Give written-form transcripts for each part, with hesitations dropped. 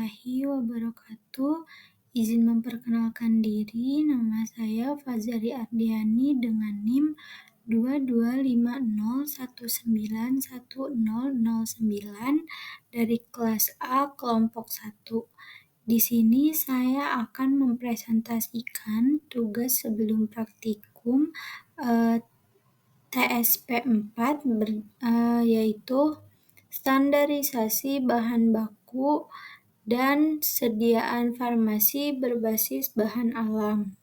warahmatullahi wabarakatuh. Izin memperkenalkan diri, nama saya Fazari Ardiani dengan NIM 2250191009 dari kelas A kelompok 1. Di sini saya akan mempresentasikan tugas sebelum praktikum TSP 4 yaitu standarisasi bahan baku dan sediaan farmasi berbasis bahan alam.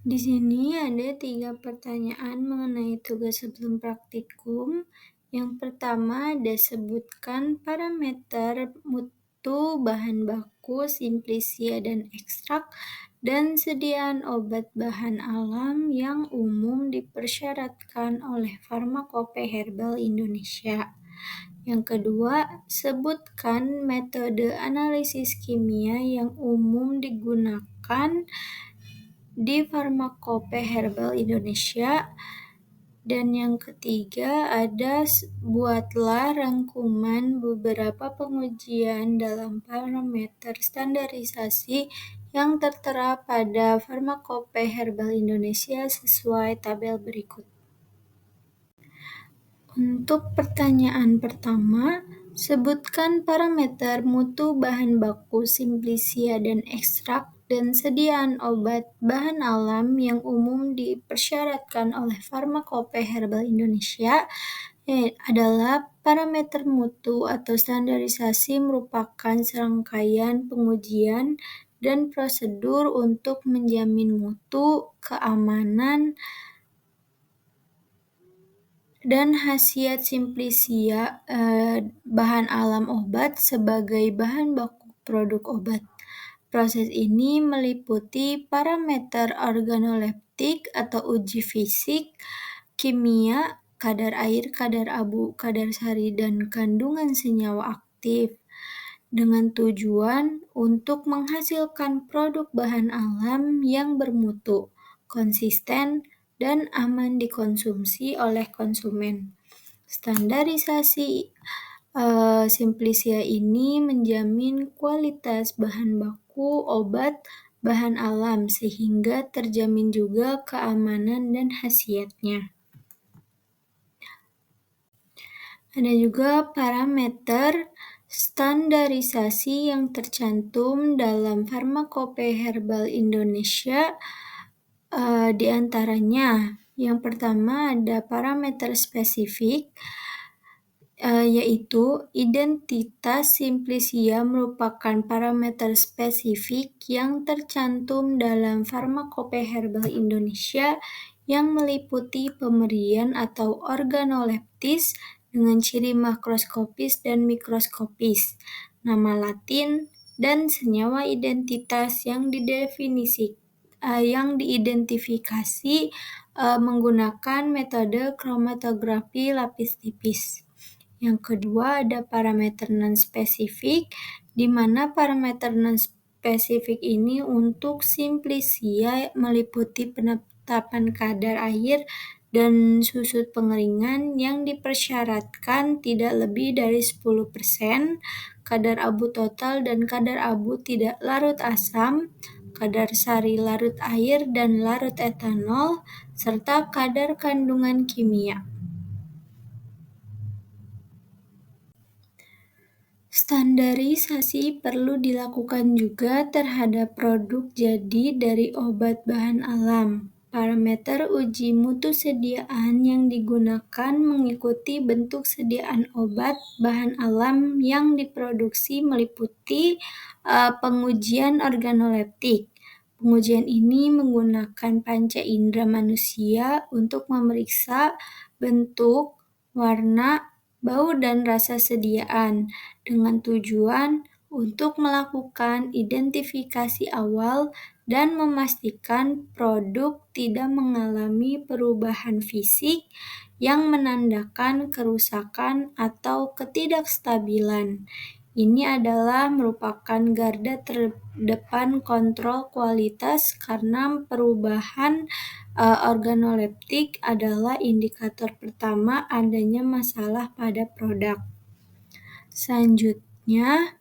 Di sini ada 3 pertanyaan mengenai tugas sebelum praktikum. Yang pertama ada sebutkan parameter mutu bahan baku, simplisia dan ekstrak, dan sediaan obat bahan alam yang umum dipersyaratkan oleh Farmakope Herbal Indonesia. Yang kedua, sebutkan metode analisis kimia yang umum digunakan di Farmakope Herbal Indonesia. Dan yang ketiga ada buatlah rangkuman beberapa pengujian dalam parameter standarisasi yang tertera pada Farmakope Herbal Indonesia sesuai tabel berikut. Untuk pertanyaan pertama, sebutkan parameter mutu bahan baku, simplisia dan ekstrak, dan sediaan obat bahan alam yang umum dipersyaratkan oleh Farmakope Herbal Indonesia adalah parameter mutu atau standarisasi merupakan serangkaian pengujian dan prosedur untuk menjamin mutu, keamanan, dan khasiat simplisia bahan alam obat sebagai bahan baku produk obat. Proses ini meliputi parameter organoleptik atau uji fisik, kimia, kadar air, kadar abu, kadar sari, dan kandungan senyawa aktif dengan tujuan untuk menghasilkan produk bahan alam yang bermutu, konsisten, dan aman dikonsumsi oleh konsumen. Standarisasi simplisia ini menjamin kualitas bahan baku obat bahan alam sehingga terjamin juga keamanan dan khasiatnya. Ada juga parameter standarisasi yang tercantum dalam Farmakope Herbal Indonesia, di antaranya yang pertama ada parameter spesifik, yaitu identitas simplisia merupakan parameter spesifik yang tercantum dalam Farmakope Herbal Indonesia yang meliputi pemberian atau organoleptis dengan ciri makroskopis dan mikroskopis, nama latin, dan senyawa identitas yang diidentifikasi menggunakan metode kromatografi lapis tipis. Yang kedua ada parameter non-spesifik, di mana parameter non-spesifik ini untuk simplisia meliputi penetapan kadar air dan susut pengeringan yang dipersyaratkan tidak lebih dari 10%, kadar abu total dan kadar abu tidak larut asam, kadar sari larut air dan larut etanol, serta kadar kandungan kimia. Standarisasi perlu dilakukan juga terhadap produk jadi dari obat bahan alam. Parameter uji mutu sediaan yang digunakan mengikuti bentuk sediaan obat bahan alam yang diproduksi meliputi pengujian organoleptik. Pengujian ini menggunakan panca indera manusia untuk memeriksa bentuk, warna, bau, dan rasa sediaan dengan tujuan untuk melakukan identifikasi awal dan memastikan produk tidak mengalami perubahan fisik yang menandakan kerusakan atau ketidakstabilan. Ini adalah merupakan garda terdepan kontrol kualitas karena perubahan organoleptik adalah indikator pertama adanya masalah pada produk. Selanjutnya,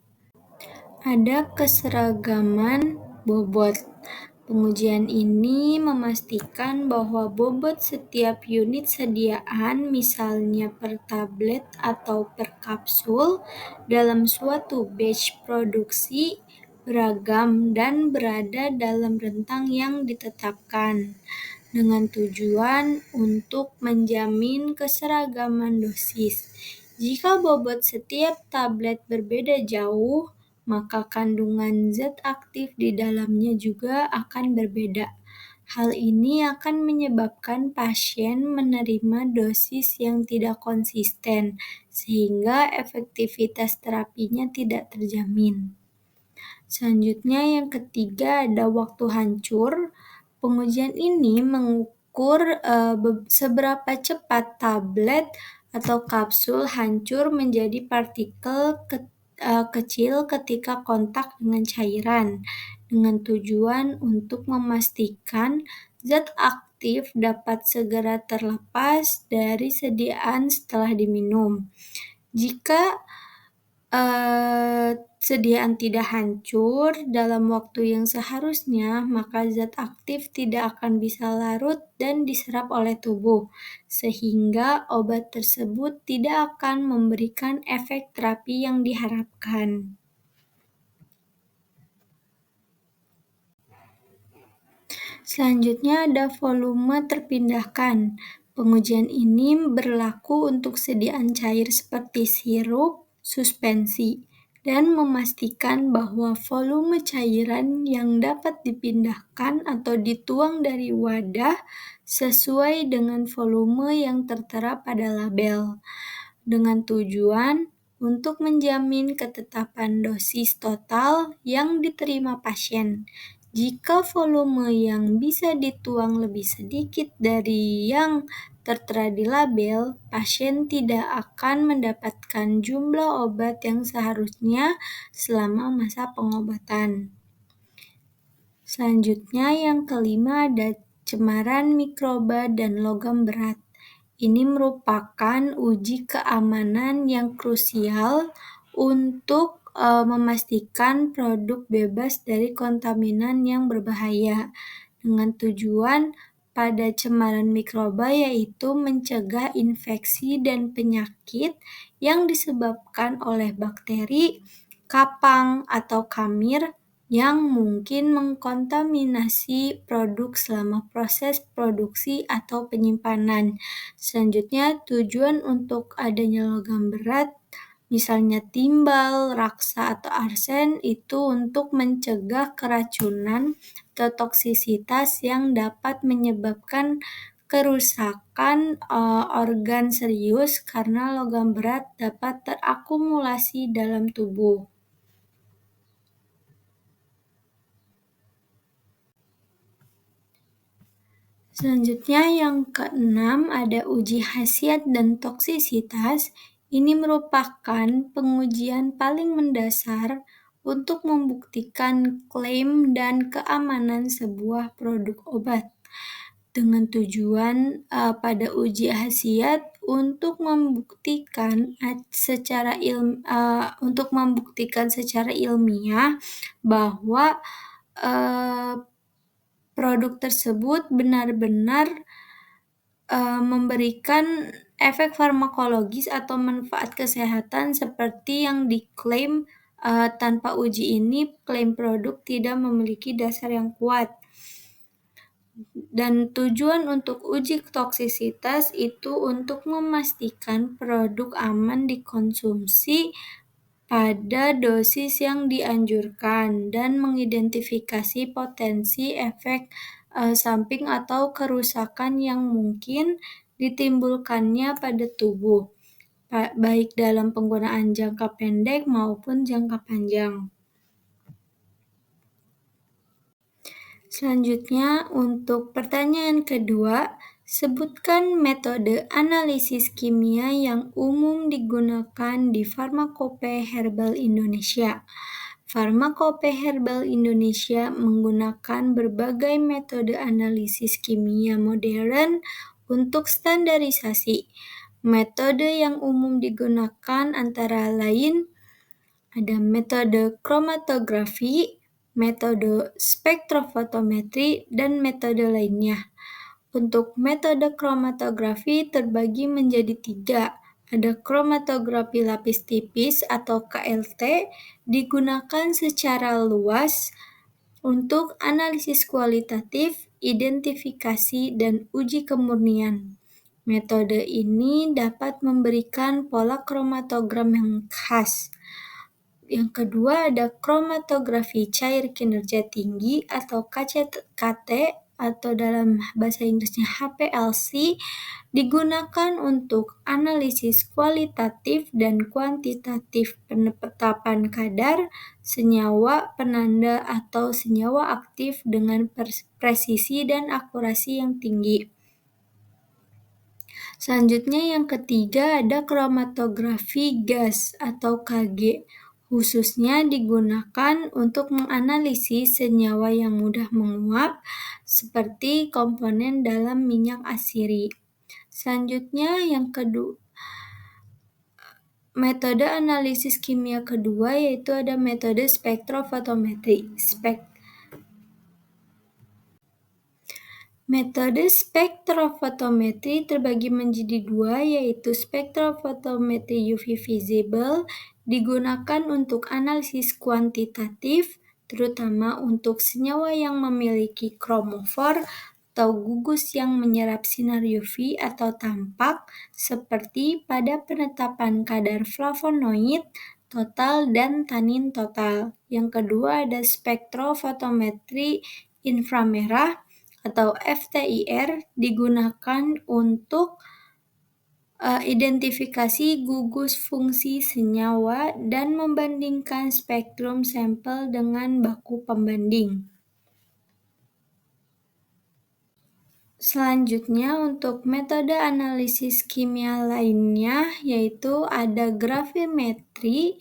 ada keseragaman bobot. Pengujian ini memastikan bahwa bobot setiap unit sediaan, misalnya per tablet atau per kapsul, dalam suatu batch produksi beragam dan berada dalam rentang yang ditetapkan, dengan tujuan untuk menjamin keseragaman dosis. Jika bobot setiap tablet berbeda jauh, maka kandungan zat aktif di dalamnya juga akan berbeda. Hal ini akan menyebabkan pasien menerima dosis yang tidak konsisten, sehingga efektivitas terapinya tidak terjamin. Selanjutnya, yang ketiga ada waktu hancur. Pengujian ini mengukur seberapa cepat tablet atau kapsul hancur menjadi partikel kecil ketika kontak dengan cairan, dengan tujuan untuk memastikan zat aktif dapat segera terlepas dari sediaan setelah diminum. Jika sediaan tidak hancur dalam waktu yang seharusnya, maka zat aktif tidak akan bisa larut dan diserap oleh tubuh, sehingga obat tersebut tidak akan memberikan efek terapi yang diharapkan. Selanjutnya ada volume terpindahkan. Pengujian ini berlaku untuk sediaan cair seperti sirup, suspensi, dan memastikan bahwa volume cairan yang dapat dipindahkan atau dituang dari wadah sesuai dengan volume yang tertera pada label, dengan tujuan untuk menjamin ketetapan dosis total yang diterima pasien. Jika volume yang bisa dituang lebih sedikit dari yang tertera di label, pasien tidak akan mendapatkan jumlah obat yang seharusnya selama masa pengobatan. Selanjutnya, yang kelima ada cemaran mikroba dan logam berat. Ini merupakan uji keamanan yang krusial untuk memastikan produk bebas dari kontaminan yang berbahaya, dengan tujuan pada cemaran mikroba, yaitu mencegah infeksi dan penyakit yang disebabkan oleh bakteri, kapang, atau kamir yang mungkin mengkontaminasi produk selama proses produksi atau penyimpanan. Selanjutnya, tujuan untuk adanya logam berat, misalnya timbal, raksa, atau arsen, itu untuk mencegah keracunan atau toksisitas yang dapat menyebabkan kerusakan organ serius karena logam berat dapat terakumulasi dalam tubuh. Selanjutnya, yang keenam ada uji khasiat dan toksisitas. Ini merupakan pengujian paling mendasar untuk membuktikan klaim dan keamanan sebuah produk obat, dengan tujuan pada uji khasiat untuk membuktikan secara ilmiah bahwa produk tersebut benar-benar memberikan efek farmakologis atau manfaat kesehatan seperti yang diklaim. Tanpa uji ini, klaim produk tidak memiliki dasar yang kuat. Dan tujuan untuk uji toksisitas itu untuk memastikan produk aman dikonsumsi pada dosis yang dianjurkan dan mengidentifikasi potensi efek samping atau kerusakan yang mungkin ditimbulkannya pada tubuh, baik dalam penggunaan jangka pendek maupun jangka panjang. Selanjutnya, untuk pertanyaan kedua, sebutkan metode analisis kimia yang umum digunakan di Pharmacope Herbal Indonesia. Pharmacope Herbal Indonesia menggunakan berbagai metode analisis kimia modern untuk standarisasi, Metode yang umum digunakan antara lain ada metode kromatografi, metode spektrofotometri, dan metode lainnya. Untuk metode kromatografi terbagi menjadi 3. Ada kromatografi lapis tipis atau KLT, digunakan secara luas untuk analisis kualitatif, identifikasi, dan uji kemurnian. Metode ini dapat memberikan pola kromatogram yang khas. Yang kedua ada kromatografi cair kinerja tinggi atau KCT atau dalam bahasa Inggrisnya HPLC, digunakan untuk analisis kualitatif dan kuantitatif penetapan kadar senyawa penanda atau senyawa aktif dengan presisi dan akurasi yang tinggi. Selanjutnya yang ketiga ada kromatografi gas atau KG, khususnya digunakan untuk menganalisis senyawa yang mudah menguap seperti komponen dalam minyak asiri. Selanjutnya yang kedua, metode analisis kimia kedua yaitu ada metode spektrofotometri. Metode spektrofotometri terbagi menjadi 2, yaitu spektrofotometri UV visible digunakan untuk analisis kuantitatif, terutama untuk senyawa yang memiliki kromofor atau gugus yang menyerap sinar UV atau tampak, seperti pada penetapan kadar flavonoid total dan tanin total. Yang kedua ada spektrofotometri inframerah atau FTIR digunakan untuk identifikasi gugus fungsi senyawa dan membandingkan spektrum sampel dengan baku pembanding. Selanjutnya untuk metode analisis kimia lainnya yaitu ada gravimetri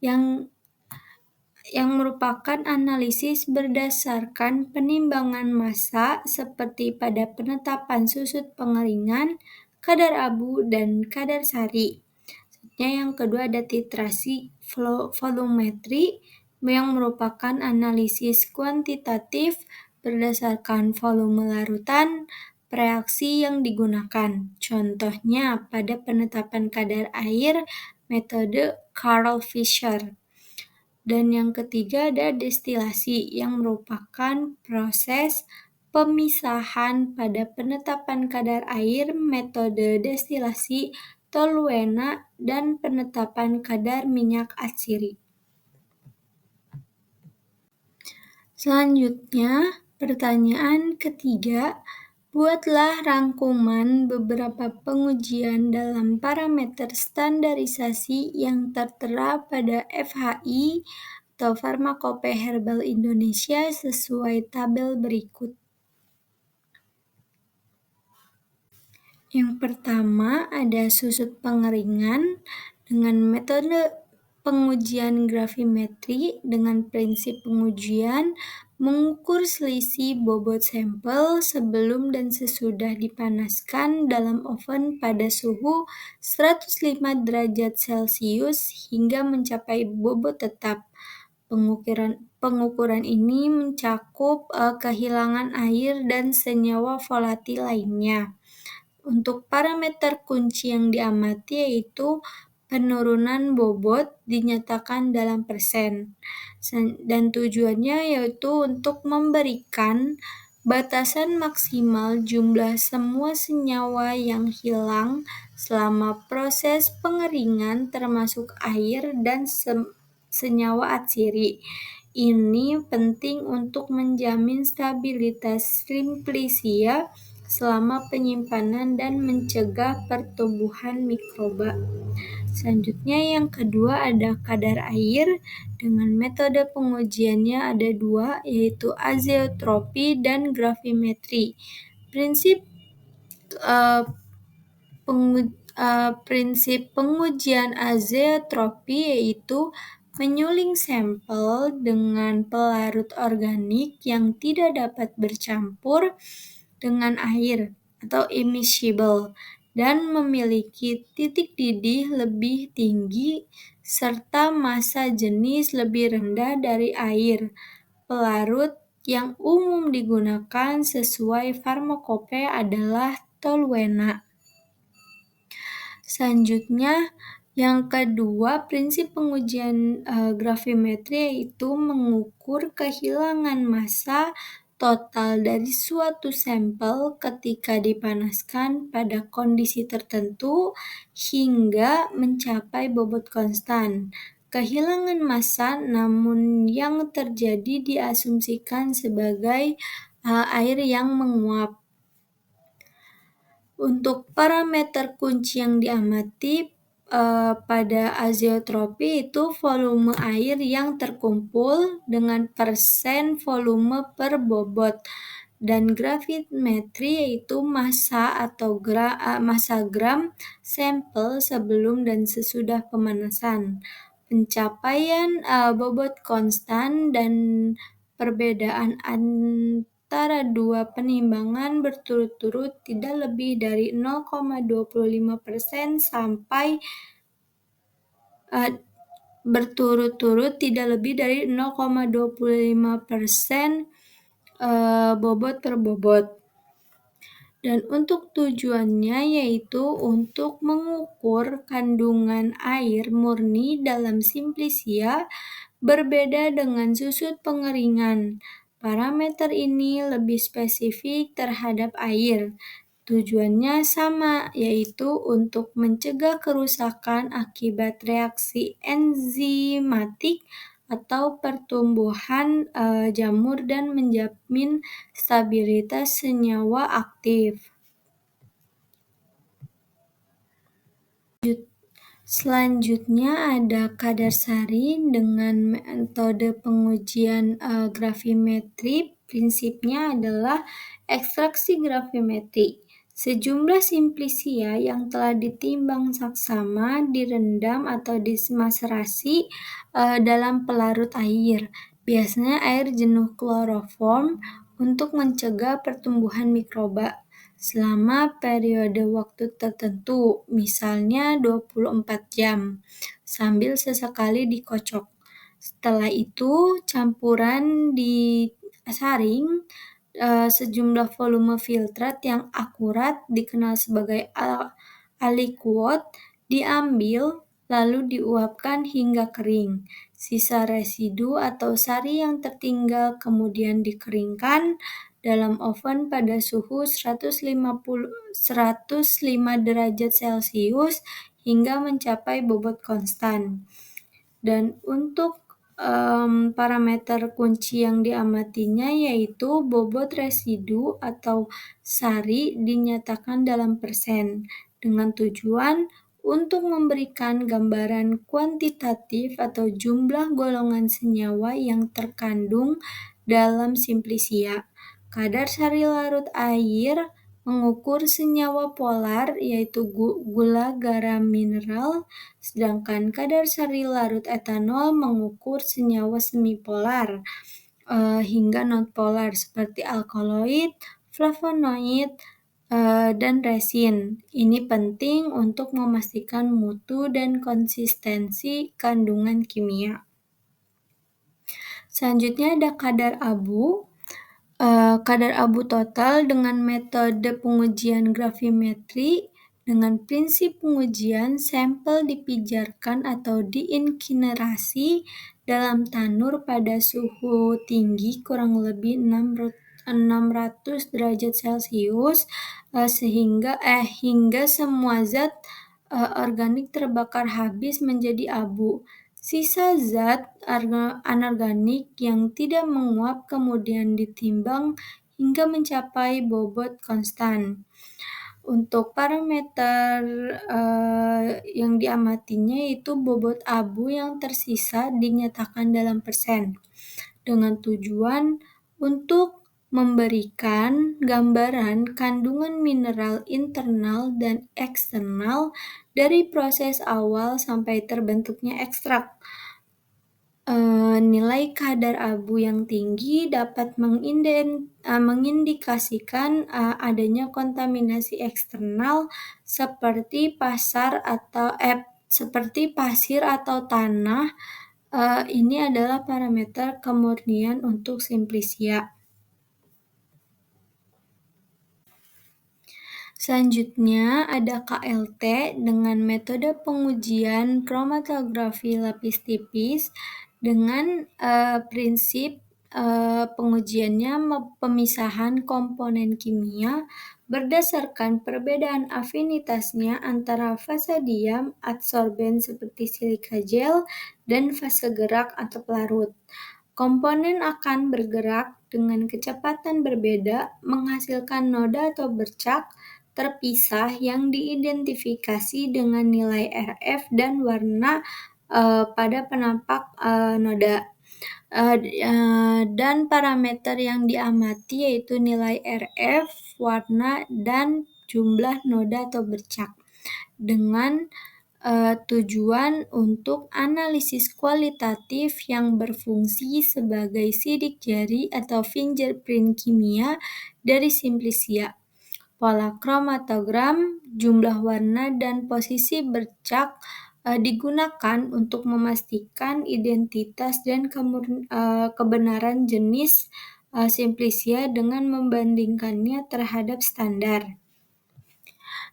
yang merupakan analisis berdasarkan penimbangan massa seperti pada penetapan susut pengeringan, kadar abu, dan kadar sari. Selanjutnya yang kedua ada titrasi volumetri yang merupakan analisis kuantitatif berdasarkan volume larutan reaksi yang digunakan. Contohnya pada penetapan kadar air metode Carl Fisher. Dan yang ketiga ada destilasi yang merupakan proses pemisahan pada penetapan kadar air metode destilasi toluena dan penetapan kadar minyak atsiri. Selanjutnya, pertanyaan ketiga, buatlah rangkuman beberapa pengujian dalam parameter standarisasi yang tertera pada FHI atau Pharmacope Herbal Indonesia sesuai tabel berikut. Yang pertama ada susut pengeringan dengan metode pengujian gravimetri dengan prinsip pengujian mengukur selisih bobot sampel sebelum dan sesudah dipanaskan dalam oven pada suhu 105 derajat Celcius hingga mencapai bobot tetap. Pengukuran ini mencakup kehilangan air dan senyawa volatil lainnya. Untuk parameter kunci yang diamati yaitu penurunan bobot dinyatakan dalam persen. Dan tujuannya yaitu untuk memberikan batasan maksimal jumlah semua senyawa yang hilang selama proses pengeringan termasuk air dan senyawa atsiri. Ini penting untuk menjamin stabilitas simplicia selama penyimpanan dan mencegah pertumbuhan mikroba. Selanjutnya yang kedua ada kadar air dengan metode pengujiannya ada 2 yaitu azeotropi dan gravimetri. Prinsip pengujian azeotropi yaitu menyuling sampel dengan pelarut organik yang tidak dapat bercampur dengan air atau immiscible dan memiliki titik didih lebih tinggi serta massa jenis lebih rendah dari air. Pelarut yang umum digunakan sesuai farmakope adalah toluena. Selanjutnya, yang kedua, prinsip pengujian gravimetri yaitu mengukur kehilangan massa total dari suatu sampel ketika dipanaskan pada kondisi tertentu hingga mencapai bobot konstan. Kehilangan massa namun yang terjadi diasumsikan sebagai air yang menguap. Untuk parameter kunci yang diamati pada azeotropi itu volume air yang terkumpul dengan persen volume per bobot, dan gravimetri yaitu massa atau massa gram sampel sebelum dan sesudah pemanasan. Pencapaian bobot konstan dan perbedaan antara dua penimbangan berturut-turut tidak lebih dari 0,25% sampai berturut-turut tidak lebih dari 0,25% bobot per bobot. Dan untuk tujuannya yaitu untuk mengukur kandungan air murni dalam simplisia berbeda dengan susut pengeringan. Parameter ini lebih spesifik terhadap air. Tujuannya sama, yaitu untuk mencegah kerusakan akibat reaksi enzimatik atau pertumbuhan jamur dan menjamin stabilitas senyawa aktif. Selanjutnya ada kadar saring dengan metode pengujian gravimetri. Prinsipnya adalah ekstraksi gravimetri. Sejumlah simplisia yang telah ditimbang saksama direndam atau dimaserasi dalam pelarut air. Biasanya air jenuh kloroform untuk mencegah pertumbuhan mikroba selama periode waktu tertentu, misalnya 24 jam, sambil sesekali dikocok. Setelah itu, campuran disaring sejumlah volume filtrat yang akurat dikenal sebagai aliquot diambil lalu diuapkan hingga kering. Sisa residu atau sari yang tertinggal kemudian dikeringkan dalam oven pada suhu 105 derajat Celcius hingga mencapai bobot konstan. Dan untuk parameter kunci yang diamatinya yaitu bobot residu atau sari dinyatakan dalam persen dengan tujuan untuk memberikan gambaran kuantitatif atau jumlah golongan senyawa yang terkandung dalam simplisia. Kadar sari larut air mengukur senyawa polar yaitu gula garam mineral, sedangkan kadar sari larut etanol mengukur senyawa semipolar hingga nonpolar seperti alkaloid, flavonoid, dan resin. Ini penting untuk memastikan mutu dan konsistensi kandungan kimia. Selanjutnya ada kadar abu. Kadar abu total dengan metode pengujian gravimetri. Dengan prinsip pengujian, sampel dipijarkan atau diinkinerasi dalam tanur pada suhu tinggi kurang lebih 600 derajat Celcius hingga semua zat organik terbakar habis menjadi abu. Sisa zat anorganik yang tidak menguap kemudian ditimbang hingga mencapai bobot konstan. Untuk parameter yang diamatinya yaitu bobot abu yang tersisa dinyatakan dalam persen, dengan tujuan untuk memberikan gambaran kandungan mineral internal dan eksternal dari proses awal sampai terbentuknya ekstrak. Nilai kadar abu yang tinggi dapat mengindikasikan adanya kontaminasi eksternal seperti pasir atau tanah. Ini adalah parameter kemurnian untuk Simplicia. Selanjutnya ada KLT dengan metode pengujian kromatografi lapis tipis dengan prinsip pengujiannya pemisahan komponen kimia berdasarkan perbedaan afinitasnya antara fase diam adsorben seperti silika gel dan fase gerak atau pelarut. Komponen akan bergerak dengan kecepatan berbeda, menghasilkan noda atau bercak terpisah yang diidentifikasi dengan nilai RF dan warna pada penampak noda. Dan parameter yang diamati yaitu nilai RF, warna, dan jumlah noda atau bercak. Dengan tujuan untuk analisis kualitatif yang berfungsi sebagai sidik jari atau fingerprint kimia dari Simplicia. Pola kromatogram, jumlah warna, dan posisi bercak digunakan untuk memastikan identitas dan kebenaran jenis Simplicia dengan membandingkannya terhadap standar.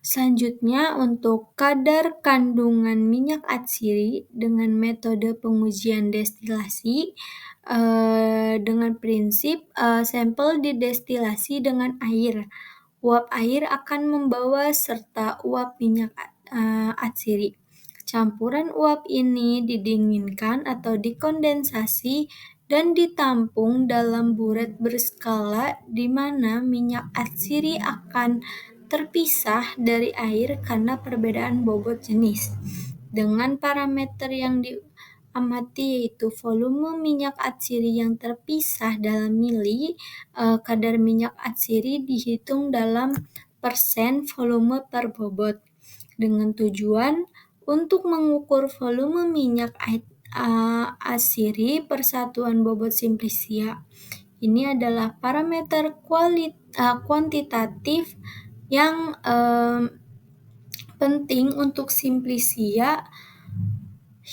Selanjutnya untuk kadar kandungan minyak atsiri dengan metode pengujian destilasi dengan prinsip sampel didestilasi dengan air. Uap air akan membawa serta uap minyak atsiri. Campuran uap ini didinginkan atau dikondensasi dan ditampung dalam buret berskala di mana minyak atsiri akan terpisah dari air karena perbedaan bobot jenis. Dengan parameter yang diamati yaitu volume minyak atsiri yang terpisah dalam mili, kadar minyak atsiri dihitung dalam persen volume per bobot. Dengan tujuan untuk mengukur volume minyak atsiri persatuan bobot Simplicia. Ini adalah parameter kuantitatif yang penting untuk Simplicia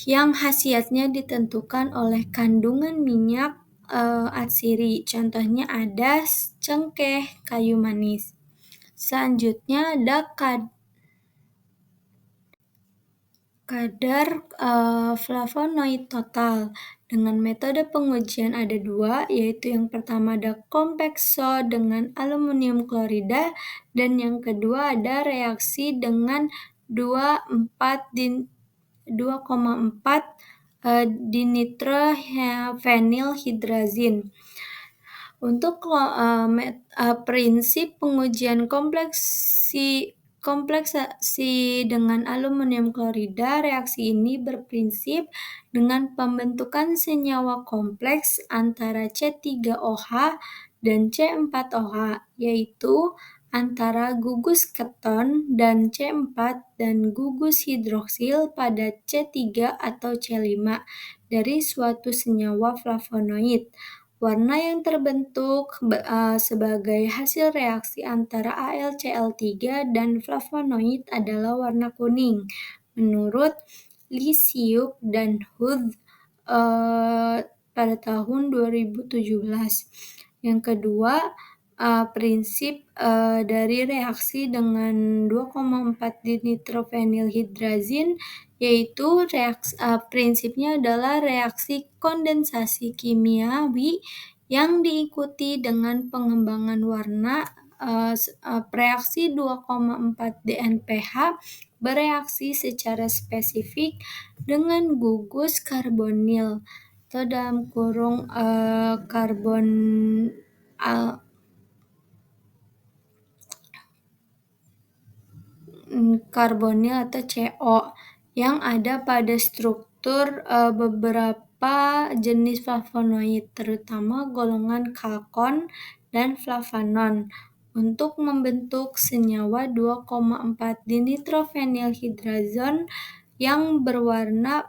yang khasiatnya ditentukan oleh kandungan minyak atsiri. Contohnya ada cengkeh, kayu manis. Selanjutnya ada kadar flavonoid total. Dengan metode pengujian ada dua, yaitu yang pertama ada komplekso dengan aluminium klorida, dan yang kedua ada reaksi dengan 2,4 dinitrophenylhydrazine. Untuk prinsip pengujian kompleksasi dengan aluminium klorida, reaksi ini berprinsip dengan pembentukan senyawa kompleks antara C3OH dan C4OH, yaitu antara gugus keton dan C4 dan gugus hidroksil pada C3 atau C5 dari suatu senyawa flavonoid. Warna yang terbentuk sebagai hasil reaksi antara AlCl3 dan flavonoid adalah warna kuning, menurut Li Xiu dan Huth pada tahun 2017. Yang kedua, prinsip dari reaksi dengan 2,4 dinitrophenylhydrazine yaitu prinsipnya adalah reaksi kondensasi kimiawi yang diikuti dengan pengembangan warna. Reaksi 2,4 DNPH bereaksi secara spesifik dengan gugus karbonil atau dalam kurung karbonil atau CO yang ada pada struktur beberapa jenis flavonoid, terutama golongan chalcone dan flavanon, untuk membentuk senyawa 2,4 dinitrophenylhydrazine yang berwarna.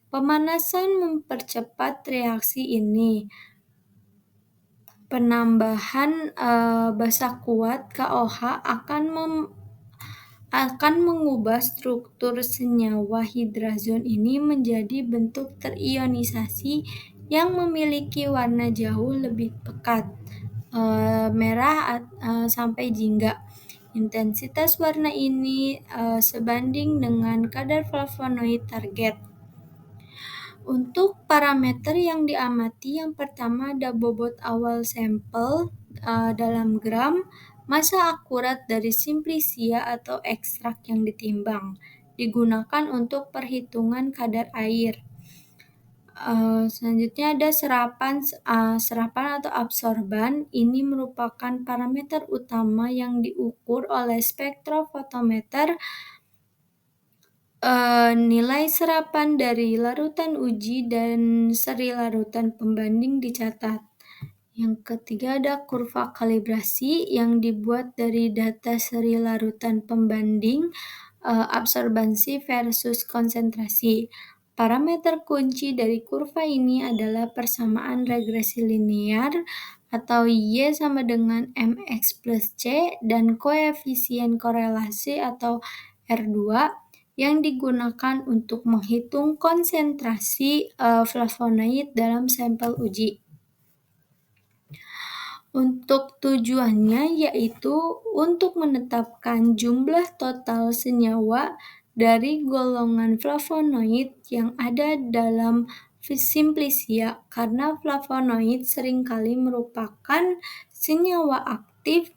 Pemanasan mempercepat reaksi ini. Penambahan basa kuat KOH akan mengubah struktur senyawa hidrazon ini menjadi bentuk terionisasi yang memiliki warna jauh lebih pekat, merah sampai jingga. Intensitas warna ini sebanding dengan kadar flavonoid target. Untuk parameter yang diamati, yang pertama ada bobot awal sampel dalam gram, masa akurat dari simplisia atau ekstrak yang ditimbang, digunakan untuk perhitungan kadar air. Selanjutnya ada serapan atau absorban. Ini merupakan parameter utama yang diukur oleh spektrofotometer. Nilai serapan dari larutan uji dan seri larutan pembanding dicatat. Yang ketiga ada kurva kalibrasi yang dibuat dari data seri larutan pembanding absorbansi versus konsentrasi. Parameter kunci dari kurva ini adalah persamaan regresi linear atau Y sama dengan MX plus C dan koefisien korelasi atau R2 yang digunakan untuk menghitung konsentrasi flavonoid dalam sampel uji. Untuk tujuannya yaitu untuk menetapkan jumlah total senyawa dari golongan flavonoid yang ada dalam simplisia karena flavonoid seringkali merupakan senyawa aktif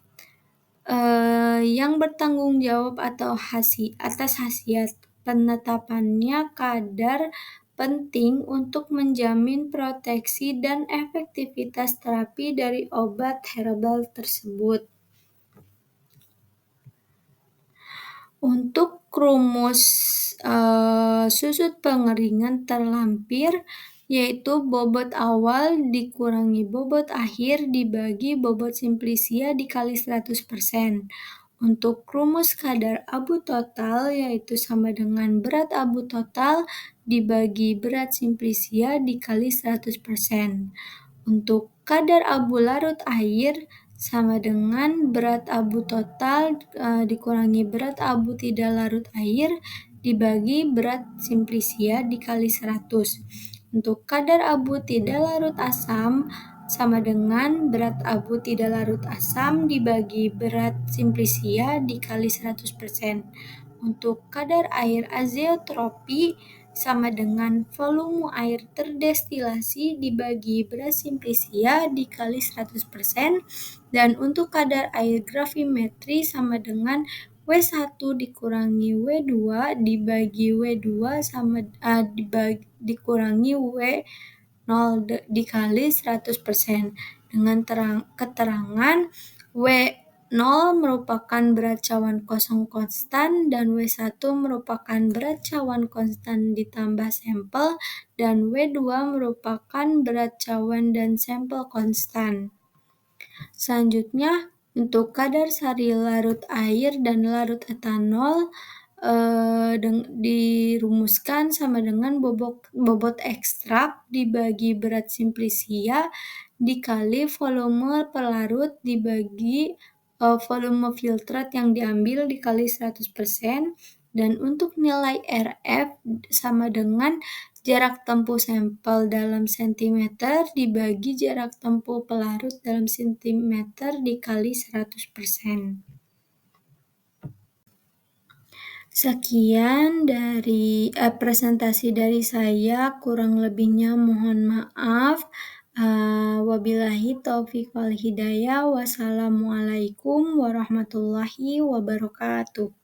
yang bertanggung jawab atas khasiat. Penetapannya kadar penting untuk menjamin proteksi dan efektivitas terapi dari obat herbal tersebut. Untuk rumus susut pengeringan terlampir yaitu bobot awal dikurangi bobot akhir dibagi bobot simplisia dikali 100%. Untuk rumus kadar abu total yaitu sama dengan berat abu total dibagi berat simplisia dikali 100%. Untuk kadar abu larut air sama dengan berat abu total dikurangi berat abu tidak larut air dibagi berat simplisia dikali 100. Untuk kadar abu tidak larut asam sama dengan berat abu tidak larut asam dibagi berat simplisia dikali 100%. Untuk kadar air azeotropi sama dengan volume air terdestilasi dibagi berat simplisia dikali 100%. Dan untuk kadar air gravimetri sama dengan W1 dikurangi W2 dibagi W2 dikurangi W0 dikali 100%. Dengan keterangan W0 merupakan berat cawan kosong konstan dan W1 merupakan berat cawan konstan ditambah sampel dan W2 merupakan berat cawan dan sampel konstan. Selanjutnya, untuk kadar sari larut air dan larut etanol dirumuskan sama dengan bobot ekstrak dibagi berat simplisia dikali volume pelarut dibagi volume filtrat yang diambil dikali 100%. Dan untuk nilai RF sama dengan jarak tempuh sampel dalam sentimeter dibagi jarak tempuh pelarut dalam sentimeter dikali 100%. Sekian dari presentasi dari saya, kurang lebihnya mohon maaf. Wabillahi taufiq wal hidayah. Wassalamualaikum warahmatullahi wabarakatuh.